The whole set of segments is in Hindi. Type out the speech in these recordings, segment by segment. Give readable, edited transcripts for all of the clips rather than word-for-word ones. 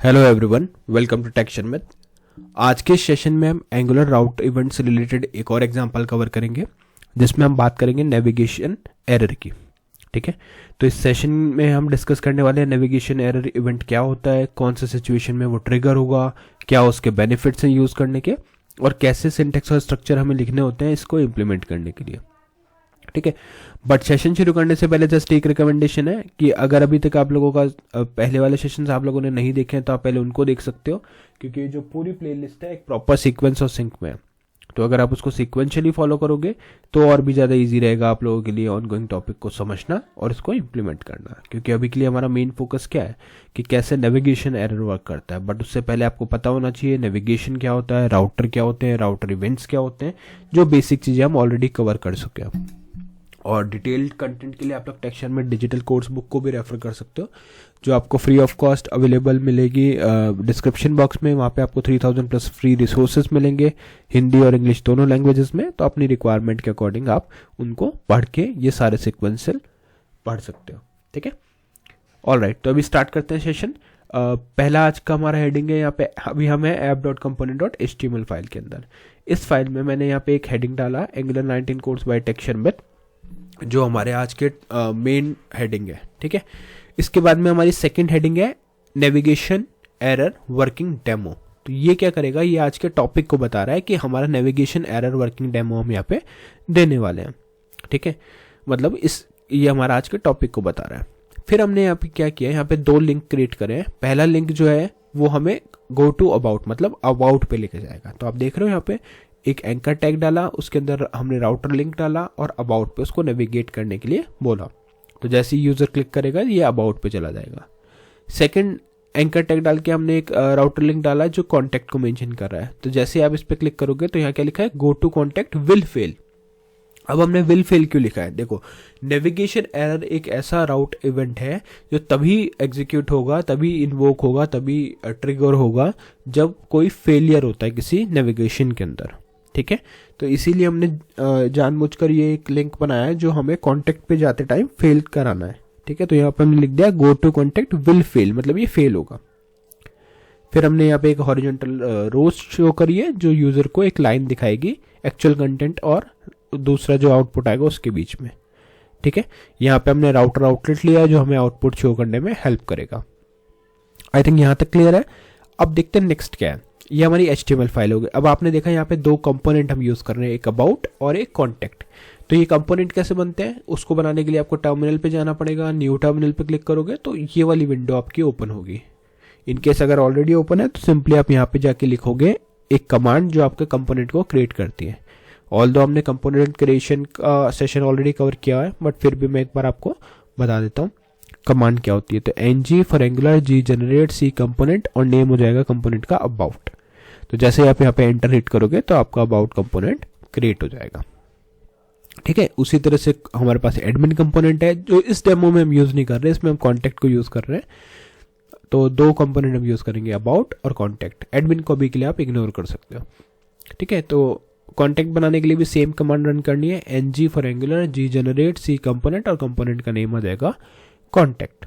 हेलो एवरीवन, वेलकम टू टेक्शन में। आज के सेशन में हम एंगुलर राउट इवेंट से रिलेटेड एक और एग्जांपल कवर करेंगे जिसमें हम बात करेंगे नेविगेशन एरर की। ठीक है, तो इस सेशन में हम डिस्कस करने वाले हैं नेविगेशन एरर इवेंट क्या होता है, कौन से सिचुएशन में वो ट्रिगर होगा, क्या उसके बेनिफिट्स हैं यूज़ करने के, और कैसे सिंटैक्स और स्ट्रक्चर हमें लिखने होते हैं इसको इम्प्लीमेंट करने के लिए। ठीक है, बट सेशन शुरू करने से पहले जस्ट एक रिकमेंडेशन है कि अगर अभी तक आप लोगों का पहले वाले सेशंस आप लोगों ने नहीं देखे हैं तो आप पहले उनको देख सकते हो, क्योंकि जो पूरी प्लेलिस्ट है एक प्रॉपर सीक्वेंस और सिंक में है। तो अगर आप उसको सीक्वेंशियली फॉलो करोगे तो और भी ज़्यादा इजी रहेगा आप लोगों के लिए ऑनगोइंग टॉपिक को समझना और इसको इम्प्लीमेंट करना, क्योंकि अभी के लिए हमारा मेन फोकस क्या है कि कैसे नेविगेशन एरर वर्क करता है। बट उससे पहले आपको पता होना चाहिए नेविगेशन क्या होता है, राउटर क्या होते हैं, राउटर इवेंट्स क्या होते हैं, जो बेसिक चीज़ें हम ऑलरेडी कवर कर चुके हैं। और डिटेल्ड कंटेंट के लिए आप लोग टेक्शन में डिजिटल कोर्स बुक को भी रेफर कर सकते हो, जो आपको फ्री ऑफ कॉस्ट अवेलेबल मिलेगी डिस्क्रिप्शन बॉक्स में। वहाँ पे आपको 3000 प्लस फ्री रिसोर्सेज मिलेंगे हिंदी और इंग्लिश दोनों लैंग्वेजेस में। तो अपनी रिक्वायरमेंट के अकॉर्डिंग आप उनको पढ़ के ये सारे सिक्वेंशियल पढ़ सकते हो। ठीक है, ऑलराइट, तो अभी स्टार्ट करते हैं सेशन। पहला आज का हमारा हेडिंग है, यहाँ पे अभी हम है app.component.html फाइल के अंदर। इस फाइल में मैंने यहाँ पे एक हेडिंग डाला एंगुलर 19 कोर्स बाय टेक्शन में, जो हमारे आज के मेन हेडिंग है। ठीक है, इसके बाद में हमारी सेकंड हेडिंग है नेविगेशन एरर वर्किंग डेमो। तो ये क्या करेगा, ये आज के टॉपिक को बता रहा है कि हमारा नेविगेशन एरर वर्किंग डेमो हम यहाँ पे देने वाले हैं। ठीक है, मतलब ये हमारा आज के टॉपिक को बता रहा है। फिर हमने यहाँ पे क्या किया, यहाँ पे दो लिंक क्रिएट करे हैं। पहला लिंक जो है वो हमें गो टू अबाउट मतलब अबाउट पे लेके जाएगा। तो आप देख रहे हो यहाँ पे एक एंकर टैग डाला, उसके अंदर हमने राउटर लिंक डाला और अबाउट पे उसको नेविगेट करने के लिए बोला। तो जैसे ही यूजर क्लिक करेगा ये अबाउट पे चला जाएगा। सेकंड एंकर टैग डाल के हमने एक राउटर लिंक डाला जो कॉन्टैक्ट को मेंशन कर रहा है। तो जैसे आप इस पे क्लिक करोगे तो यहाँ क्या लिखा है, go to contact will fail. अब हमने विल फेल क्यों लिखा है, देखो नेविगेशन एरर एक ऐसा राउट इवेंट है जो तभी एग्जीक्यूट होगा, तभी इन्वोक होगा, तभी ट्रिगर होगा जब कोई फेलियर होता है किसी नेविगेशन के अंदर। ठीक है, तो इसीलिए हमने जानबूझकर ये एक लिंक बनाया है जो हमें कॉन्टैक्ट पे जाते टाइम फेल कराना है। ठीक है, तो यहाँ पे हमने लिख दिया go to contact will fail, मतलब ये फेल होगा। फिर हमने यहाँ पे एक हॉरिजॉन्टल रोज शो करी है जो यूजर को एक लाइन दिखाएगी एक्चुअल कंटेंट और दूसरा जो आउटपुट आएगा उसके बीच में। ठीक है, यहाँ पे हमने राउटर आउटलेट लिया है जो हमें आउटपुट शो करने में हेल्प करेगा। आई थिंक यहाँ तक क्लियर है। अब देखते हैं नेक्स्ट क्या है। ये हमारी HTML फाइल होगी। अब आपने देखा यहाँ पे दो कंपोनेंट हम यूज कर रहे हैं, एक अबाउट और एक कॉन्टैक्ट। तो ये कंपोनेंट कैसे बनते हैं, उसको बनाने के लिए आपको टर्मिनल पे जाना पड़ेगा। न्यू टर्मिनल पे क्लिक करोगे तो ये वाली विंडो आपकी ओपन होगी। इनकेस अगर ऑलरेडी ओपन है तो सिंपली आप यहाँ पे जाके लिखोगे एक कमांड जो आपके कंपोनेंट को क्रिएट करती है। ऑल्दो हमने कंपोनेंट क्रिएशन का सेशन ऑलरेडी कवर किया है, बट फिर भी मैं एक बार आपको बता देता हूँ कमांड क्या होती है। तो ng for angular g generate c component और नेम हो जाएगा कंपोनेंट का अबाउट। तो जैसे आप यहाँ पे एंटर हिट करोगे तो आपका अबाउट कंपोनेंट क्रिएट हो जाएगा। ठीक है, उसी तरह से हमारे पास एडमिन कंपोनेंट है जो इस डेमो में हम यूज नहीं कर रहे, इसमें हम कॉन्टैक्ट को यूज कर रहे हैं। तो दो कंपोनेंट हम यूज करेंगे, अबाउट और कॉन्टैक्ट। एडमिन को अभी के लिए आप इग्नोर कर सकते हो। ठीक है, तो कॉन्टैक्ट बनाने के लिए भी सेम कमांड रन करनी है, ng for angular g generate c component और कंपोनेंट का नेम आ जाएगा कॉन्टैक्ट।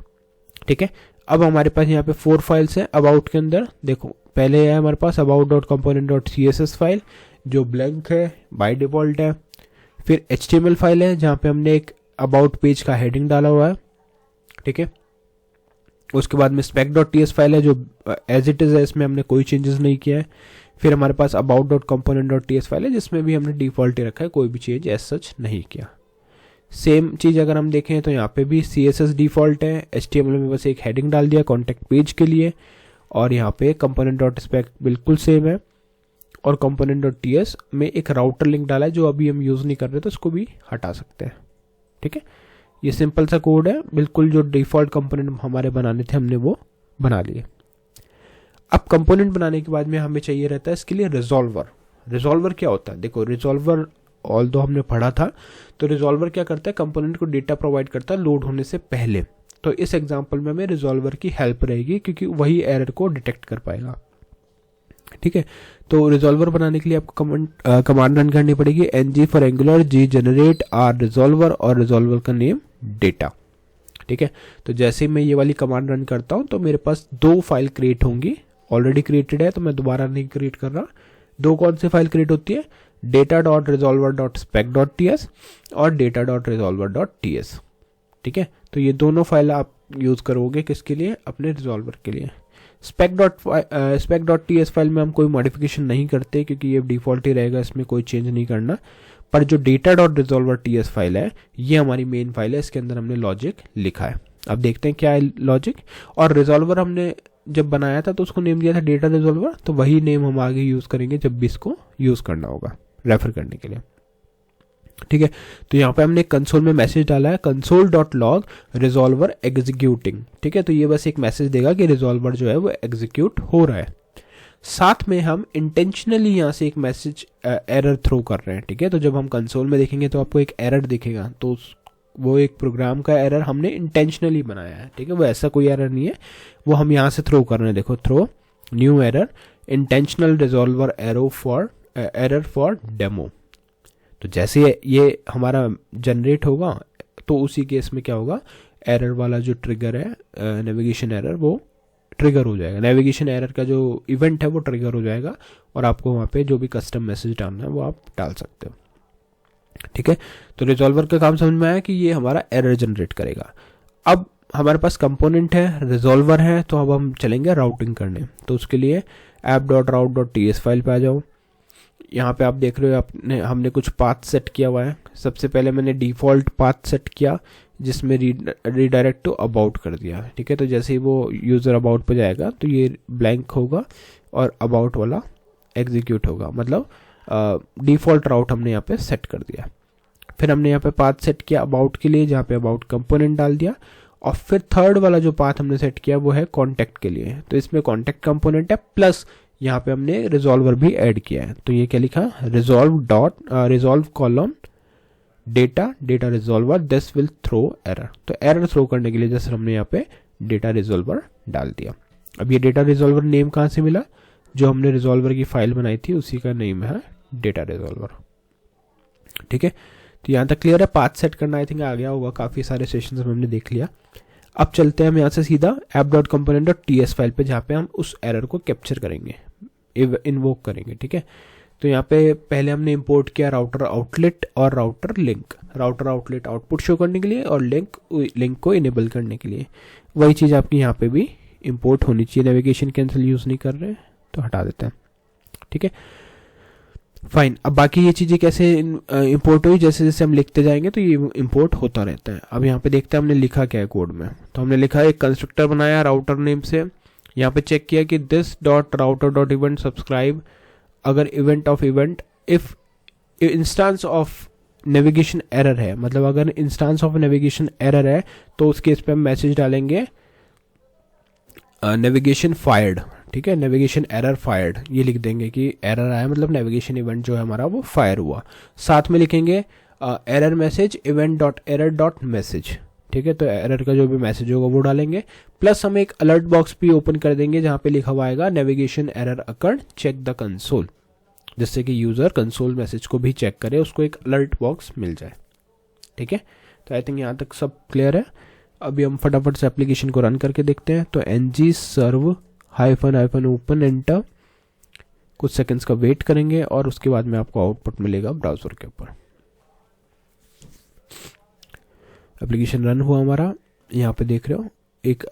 ठीक है, अब हमारे पास यहाँ पे 4 फाइल्स हैं अबाउट के अंदर। देखो पहले है हमारे पास about.component.css फाइल जो ब्लैंक है, बाय डिफॉल्ट है। फिर HTML फाइल है जहाँ पे हमने एक अबाउट पेज का हेडिंग डाला हुआ है। ठीक है, उसके बाद में spec.ts फाइल है जो एज इट इज है, इसमें हमने कोई चेंजेस नहीं किया है। फिर हमारे पास about.component.ts फाइल है जिसमें भी हमने डिफॉल्ट ही रखा है, कोई भी चेंज एज सच नहीं किया। सेम चीज़ अगर हम देखें तो यहाँ पे भी CSS डिफॉल्ट है, HTML में बस एक हेडिंग डाल दिया कॉन्टैक्ट पेज के लिए, और यहाँ पे component.spec बिल्कुल सेम है, और component.ts में एक राउटर लिंक डाला है जो अभी हम यूज़ नहीं कर रहे तो उसको भी हटा सकते हैं। ठीक है, ये सिंपल सा कोड है, बिल्कुल जो डिफ़ॉल्ट कंपोनेंट हमारे बनाने थे हमने वो बना लिए। अब कंपोनेंट बनाने के बाद में हमें चाहिए रहता है इसके लिए रिजॉल्वर। रिजॉल्वर क्या होता है, देखो रिजॉल्वर ऑल्दो हमने पढ़ा था। तो रिजॉल्वर क्या करता है, कंपोनेंट को डेटा प्रोवाइड करता है लोड होने से पहले। तो इस एग्जांपल में हमें रिजॉल्वर की हेल्प रहेगी क्योंकि वही एरर को डिटेक्ट कर पाएगा। ठीक है, तो रिजॉल्वर बनाने के लिए आपको कमांड रन करनी पड़ेगी, ng for angular g generate r resolver और रिजॉल्वर का नेम डेटा। ठीक है। तो जैसे ही मैं ये वाली कमांड रन करता हूँ तो मेरे पास 2 फाइल क्रिएट होंगी, ऑलरेडी क्रिएटेड है तो मैं दोबारा नहीं क्रिएट कर रहा। 2 कौन सी फाइल क्रिएट होती है, data.resolver.spec.ts और data.resolver.ts, ठीक है। तो ये दोनों फाइल आप यूज़ करोगे किसके लिए, अपने रिजॉल्वर के लिए। spec.ts फाइल में हम कोई मॉडिफिकेशन नहीं करते क्योंकि ये डिफ़ॉल्ट ही रहेगा, इसमें कोई चेंज नहीं करना। पर जो data.resolver.ts फाइल है ये हमारी मेन फाइल है, इसके अंदर हमने लॉजिक लिखा है। अब देखते हैं क्या है लॉजिक। और रिजॉल्वर हमने जब बनाया था तो उसको नेम दिया था डेटा रिजॉल्वर, तो वही नेम हम आगे यूज़ करेंगे जब भी इसको यूज़ करना होगा रेफर करने के लिए, ठीक है। तो यहाँ पे हमने कंसोल में मैसेज डाला है console.log रिजॉल्वर एग्जीक्यूटिंग, ठीक है। तो ये बस एक मैसेज देगा कि रिजॉल्वर जो है वो एग्जीक्यूट हो रहा है। साथ में हम इंटेंशनली यहाँ से एक मैसेज एरर थ्रो कर रहे हैं, ठीक है। तो जब हम कंसोल में देखेंगे तो आपको एक एरर दिखेगा, तो वो एक प्रोग्राम का एरर हमने इंटेंशनली बनाया है, ठीक है। वो ऐसा कोई एरर नहीं है, वो हम यहाँ से थ्रो कर रहे हैं। देखो throw new error intentional resolver error for demo. तो जैसे ये हमारा जनरेट होगा तो उसी केस में क्या होगा, एरर वाला जो ट्रिगर है नेविगेशन एरर वो ट्रिगर हो जाएगा, नेविगेशन एरर का जो इवेंट है वो ट्रिगर हो जाएगा और आपको वहाँ पे जो भी कस्टम मैसेज डालना है वो आप डाल सकते हो, ठीक है। तो रिजॉल्वर का काम समझ में आया कि ये हमारा एरर जनरेट करेगा। अब हमारे पास कंपोनेंट है, रिजॉल्वर है, तो अब हम चलेंगे राउटिंग करने। तो उसके लिए app.route.ts फाइल पे आ जाओ। यहाँ पे आप देख रहे हो हमने कुछ पाथ सेट किया हुआ है। सबसे पहले मैंने डिफ़ॉल्ट पाथ सेट किया जिसमें रीडायरेक्ट टू अबाउट कर दिया, ठीक है। तो जैसे ही वो यूज़र अबाउट पे जाएगा तो ये ब्लैंक होगा और अबाउट वाला एग्जीक्यूट होगा, मतलब डिफ़ॉल्ट राउट हमने यहाँ पे सेट कर दिया। फिर हमने यहाँ पे पाथ सेट किया अबाउट के लिए, जहाँ पे अबाउट कंपोनेंट डाल दिया। और फिर थर्ड वाला जो पाथ हमने सेट किया वो है कॉन्टैक्ट के लिए, तो इसमें कॉन्टैक्ट कंपोनेंट है प्लस यहाँ पे हमने रिजॉल्वर भी ऐड किया है। तो ये क्या लिखा, resolve column data resolver this will throw error. तो एरर थ्रो करने के लिए जैसे हमने यहाँ पे डेटा रिजॉल्वर डाल दिया। अब ये डेटा रिजॉल्वर नेम कहाँ से मिला, जो हमने रिजॉल्वर की फाइल बनाई थी उसी का नेम है डेटा रिजॉल्वर, ठीक है। तो यहाँ तक क्लियर है। पाथ सेट करना आई थिंक आ गया होगा, काफ़ी सारे सेशंस में हमने देख लिया। अब चलते हैं हम यहाँ से सीधा app.component.ts फाइल पे, जहाँ पे हम उस एरर को कैप्चर करेंगे, इन्वोक करेंगे, ठीक है। तो यहाँ पे पहले हमने इंपोर्ट किया राउटर आउटलेट और router link. Router outlet output show करने के लिए और लिंक को इनेबल करने के लिए। वही चीज़ आपकी यहाँ पे भी इंपोर्ट होनी चाहिए। नेविगेशन कैंसिल यूज़ नहीं कर रहे तो हटा देते हैं, ठीक है, फाइन। अब बाकी ये चीज़ें कैसे इंपोर्ट हुई, जैसे जैसे हम लिखते जाएंगे तो ये इंपोर्ट होता रहता है। अब यहाँ पे देखते हैं हमने लिखा क्या है कोड में। तो हमने लिखा एक कंस्ट्रक्टर बनाया राउटर नेम से, यहाँ पे चेक किया कि this dot router dot event subscribe, अगर event of event if instance of navigation error है, मतलब अगर इंस्टांस ऑफ नेविगेशन एरर है तो उस केस पे हम मैसेज डालेंगे नेविगेशन फायर्ड, ठीक है, नेविगेशन एरर फायर्ड, ये लिख देंगे कि एरर आया मतलब नेविगेशन इवेंट जो है हमारा वो फायर हुआ। साथ में लिखेंगे error message event dot error dot message, ठीक है। तो एरर का जो भी मैसेज होगा वो डालेंगे। प्लस हम एक अलर्ट बॉक्स भी ओपन कर देंगे जहाँ पे लिखा हुआ आएगा navigation error occurred check the console, जिससे कि यूज़र कंसोल मैसेज को भी चेक करे, उसको एक अलर्ट बॉक्स मिल जाए, ठीक है। तो आई थिंक यहाँ तक सब क्लियर है। अभी हम फटाफट से एप्लीकेशन को रन करके देखते हैं। तो ng सर्व --- ओपन एंटर, कुछ सेकंड्स का वेट करेंगे और उसके बाद में आपको आउटपुट मिलेगा ब्राउज़र के ऊपर। एप्लीकेशन रन हुआ हमारा, यहाँ पे देख रहे हो एक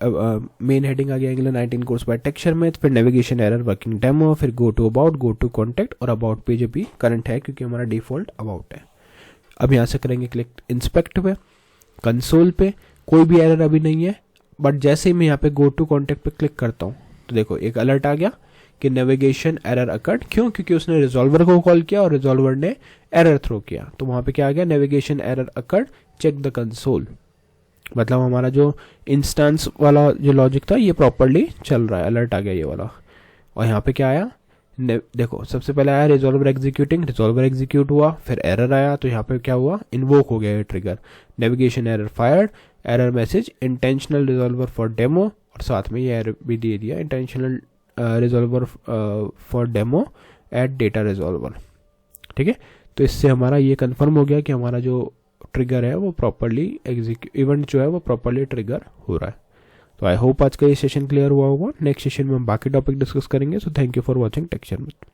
मेन हेडिंग आ गया एंगुलर 19 कोर्स बाय टेक्सचर में, फिर नेविगेशन एरर वर्किंग डेमो, फिर go to about, go to contact और अबाउट पेज अभी करंट है क्योंकि हमारा डिफॉल्ट अबाउट है। अब यहाँ से करेंगे क्लिक इंस्पेक्ट पे, कंसोल पे कोई भी एरर अभी नहीं है, बट जैसे ही मैं यहाँ पे गो टू कॉन्टैक्ट पे क्लिक करता हूँ तो देखो एक अलर्ट आ गया कि नेविगेशन एरर अकर्ड। क्यों? क्योंकि उसने रिजॉल्वर को कॉल किया और रिजॉल्वर ने एरर थ्रो किया, तो वहाँ पे क्या आ गया, navigation error occurred check the console. मतलब हमारा जो इंस्टेंस वाला जो लॉजिक था ये प्रॉपरली चल रहा है, अलर्ट आ गया ये वाला। और यहाँ पे क्या आया, देखो सबसे पहले आया रिजॉल्वर एग्जीक्यूटिंग, रिजॉल्वर एग्जीक्यूट हुआ, फिर एरर आया, तो यहाँ पे क्या हुआ, इन्वोक हो गया ये trigger, navigation error fired, error message intentional resolver for demo, और साथ में ये एरर भी दे दिया intentional resolver for demo at data resolver, ठीक है। तो इससे हमारा ये कंफर्म हो गया कि हमारा जो ट्रिगर है वो प्रॉपरली इवेंट जो है वो प्रॉपरली ट्रिगर हो रहा है। तो आई होप आज का ये सेशन क्लियर हुआ होगा। नेक्स्ट सेशन में हम बाकी टॉपिक डिस्कस करेंगे। So thank you for watching टेक्शन विद।